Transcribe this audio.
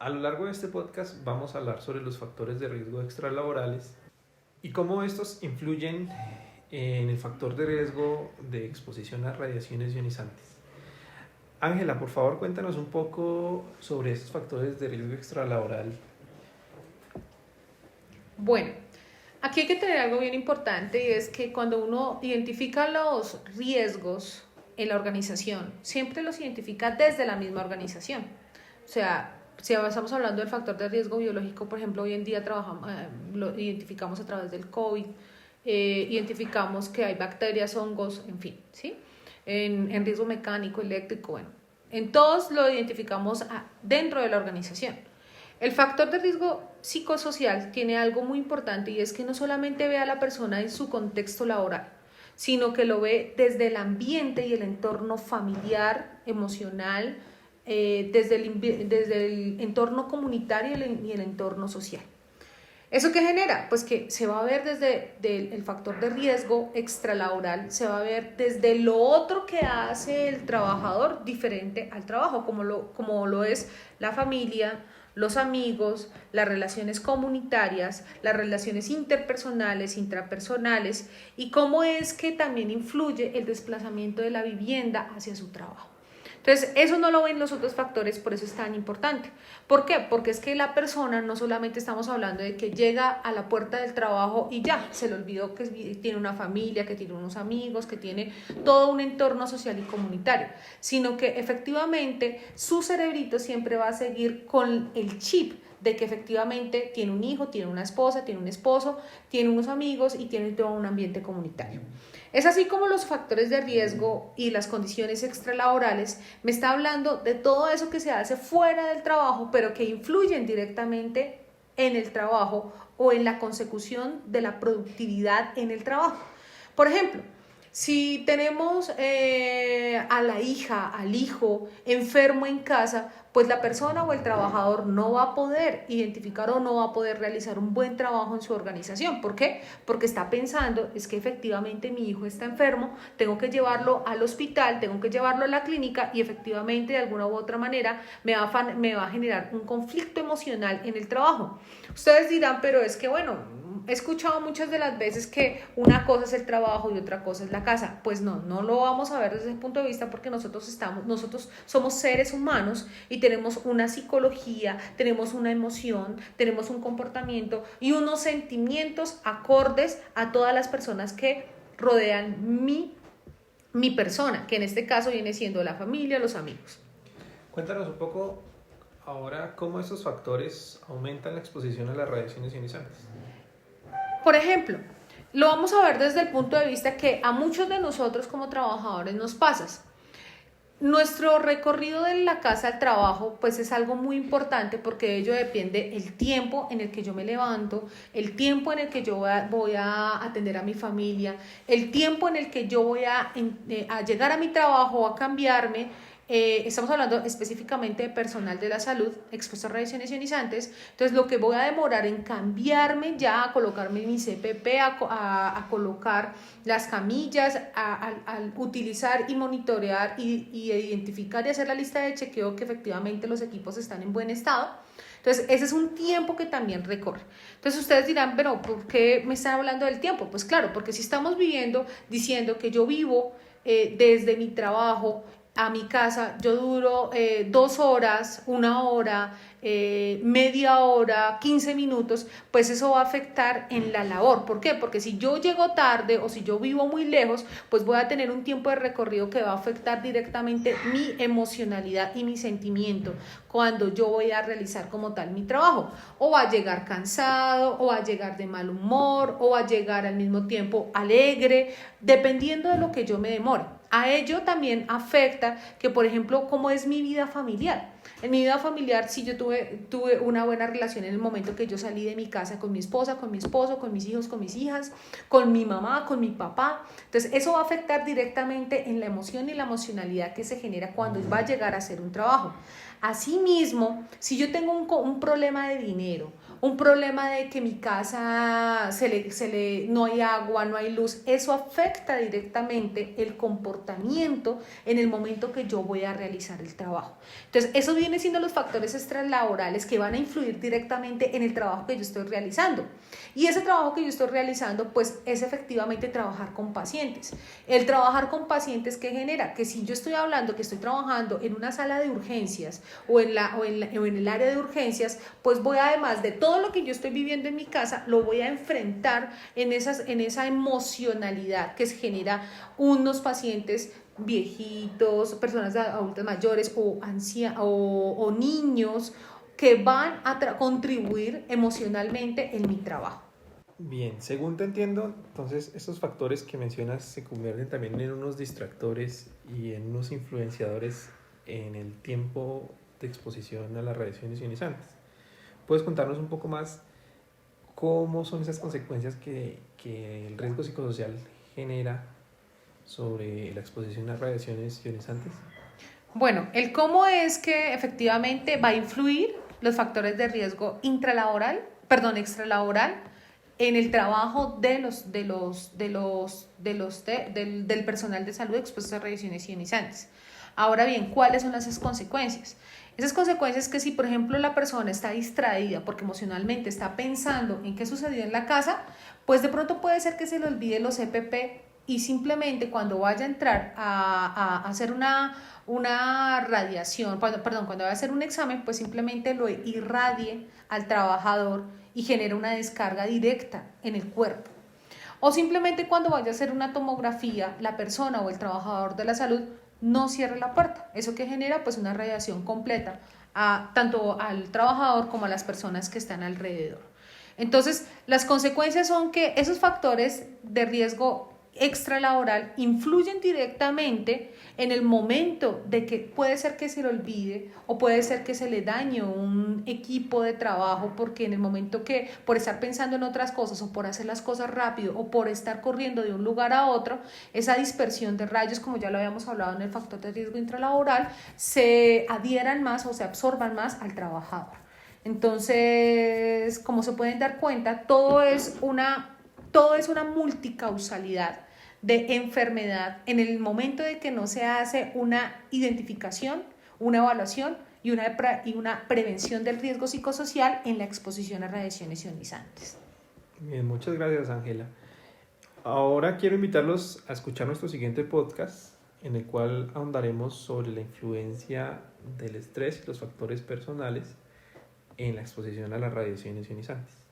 A lo largo de este podcast vamos a hablar sobre los factores de riesgo extralaborales y cómo estos influyen en el factor de riesgo de exposición a radiaciones ionizantes. Ángela, por favor, cuéntanos un poco sobre estos factores de riesgo extralaboral. Bueno, aquí hay que tener algo bien importante y es que cuando uno identifica los riesgos en la organización, siempre los identifica desde la misma organización. O sea, si estamos hablando del factor de riesgo biológico, por ejemplo, hoy en día lo identificamos a través del COVID, identificamos que hay bacterias, hongos, en fin, ¿sí? En riesgo mecánico, eléctrico, bueno, en todos lo identificamos dentro de la organización. El factor de riesgo psicosocial tiene algo muy importante y es que no solamente ve a la persona en su contexto laboral, sino que lo ve desde el ambiente y el entorno familiar, emocional, desde el entorno comunitario y el entorno social. ¿Eso qué genera? Pues que se va a ver desde el factor de riesgo extralaboral, se va a ver desde lo otro que hace el trabajador diferente al trabajo, como lo es la familia, los amigos, las relaciones comunitarias, las relaciones interpersonales, intrapersonales y cómo es que también influye el desplazamiento de la vivienda hacia su trabajo. Entonces, eso no lo ven los otros factores, por eso es tan importante. ¿Por qué? Porque es que la persona no solamente estamos hablando de que llega a la puerta del trabajo y ya, se le olvidó que tiene una familia, que tiene unos amigos, que tiene todo un entorno social y comunitario, sino que efectivamente su cerebrito siempre va a seguir con el chip de que efectivamente tiene un hijo, tiene una esposa, tiene un esposo, tiene unos amigos y tiene todo un ambiente comunitario. Es así como los factores de riesgo y las condiciones extralaborales me está hablando de todo eso que se hace fuera del trabajo, pero que influyen directamente en el trabajo o en la consecución de la productividad en el trabajo. Por ejemplo, si tenemos a la hija, al hijo enfermo en casa, pues la persona o el trabajador no va a poder identificar o no va a poder realizar un buen trabajo en su organización. ¿Por qué? Porque está pensando, es que efectivamente mi hijo está enfermo, tengo que llevarlo al hospital, tengo que llevarlo a la clínica y efectivamente de alguna u otra manera me va a generar un conflicto emocional en el trabajo. Ustedes dirán, pero es que bueno, he escuchado muchas de las veces que una cosa es el trabajo y otra cosa es la casa. Pues no lo vamos a ver desde ese punto de vista porque nosotros somos seres humanos y tenemos una psicología, tenemos una emoción, tenemos un comportamiento y unos sentimientos acordes a todas las personas que rodean mi persona, que en este caso viene siendo la familia, los amigos. Cuéntanos un poco ahora cómo estos factores aumentan la exposición a las radiaciones ionizantes. Por ejemplo, lo vamos a ver desde el punto de vista que a muchos de nosotros como trabajadores nos pasa. Nuestro recorrido de la casa al trabajo pues es algo muy importante porque de ello depende el tiempo en el que yo me levanto, el tiempo en el que yo voy a atender a mi familia, el tiempo en el que yo voy a llegar a mi trabajo, a cambiarme. Estamos hablando específicamente de personal de la salud expuesto a radiaciones ionizantes, entonces lo que voy a demorar en cambiarme ya, a colocarme mi CPP, a colocar las camillas, al utilizar y monitorear y identificar y hacer la lista de chequeo que efectivamente los equipos están en buen estado. Entonces, ese es un tiempo que también recorre. Entonces, ustedes dirán, pero ¿por qué me están hablando del tiempo? Pues claro, porque si estamos diciendo que yo vivo desde mi trabajo a mi casa, yo duro 2 horas, 1 hora, media hora, 15 minutos, pues eso va a afectar en la labor. ¿Por qué? Porque si yo llego tarde o si yo vivo muy lejos, pues voy a tener un tiempo de recorrido que va a afectar directamente mi emocionalidad y mi sentimiento cuando yo voy a realizar como tal mi trabajo. O va a llegar cansado, o va a llegar de mal humor, o va a llegar al mismo tiempo alegre, dependiendo de lo que yo me demore. A ello también afecta que, por ejemplo, cómo es mi vida familiar. En mi vida familiar, sí, yo tuve una buena relación en el momento que yo salí de mi casa con mi esposa, con mi esposo, con mis hijos, con mis hijas, con mi mamá, con mi papá. Entonces, eso va a afectar directamente en la emoción y la emocionalidad que se genera cuando va a llegar a hacer un trabajo. Asimismo, si yo tengo un problema de dinero un problema de que mi casa no hay agua, no hay luz, eso afecta directamente el comportamiento en el momento que yo voy a realizar el trabajo. Entonces, eso viene siendo los factores extralaborales que van a influir directamente en el trabajo que yo estoy realizando. Y ese trabajo que yo estoy realizando, pues es efectivamente trabajar con pacientes. El trabajar con pacientes, ¿qué genera? Que si yo estoy hablando que estoy trabajando en una sala de urgencias o en el área de urgencias, pues voy, además de todo lo que yo estoy viviendo en mi casa, lo voy a enfrentar en esa emocionalidad que genera unos pacientes viejitos, personas adultas mayores o niños que van a contribuir emocionalmente en mi trabajo. Bien, según te entiendo, entonces estos factores que mencionas se convierten también en unos distractores y en unos influenciadores en el tiempo de exposición a las radiaciones ionizantes. ¿Puedes contarnos un poco más cómo son esas consecuencias que el riesgo psicosocial genera sobre la exposición a radiaciones ionizantes? Bueno, el cómo es que efectivamente va a influir los factores de riesgo extralaboral en el trabajo del personal de salud expuesto a radiaciones ionizantes. Ahora bien, ¿cuáles son esas consecuencias? Esas consecuencias que si, por ejemplo, la persona está distraída porque emocionalmente está pensando en qué sucedió en la casa, pues de pronto puede ser que se le olvide los EPP y simplemente cuando vaya a entrar a hacer una radiación, cuando vaya a hacer un examen, pues simplemente lo irradie al trabajador y genera una descarga directa en el cuerpo. O simplemente cuando vaya a hacer una tomografía, la persona o el trabajador de la salud no cierre la puerta. Eso que genera pues una radiación completa tanto al trabajador como a las personas que están alrededor. Entonces, las consecuencias son que esos factores de riesgo extralaboral influyen directamente en el momento de que puede ser que se le olvide o puede ser que se le dañe un equipo de trabajo porque en el momento que por estar pensando en otras cosas o por hacer las cosas rápido o por estar corriendo de un lugar a otro, esa dispersión de rayos, como ya lo habíamos hablado en el factor de riesgo intralaboral, se adhieran más o se absorban más al trabajador. Entonces, como se pueden dar cuenta, todo es una multicausalidad de enfermedad en el momento de que no se hace una identificación, una evaluación y una prevención del riesgo psicosocial en la exposición a radiaciones ionizantes. Bien, muchas gracias, Ángela. Ahora quiero invitarlos a escuchar nuestro siguiente podcast, en el cual ahondaremos sobre la influencia del estrés y los factores personales en la exposición a las radiaciones ionizantes.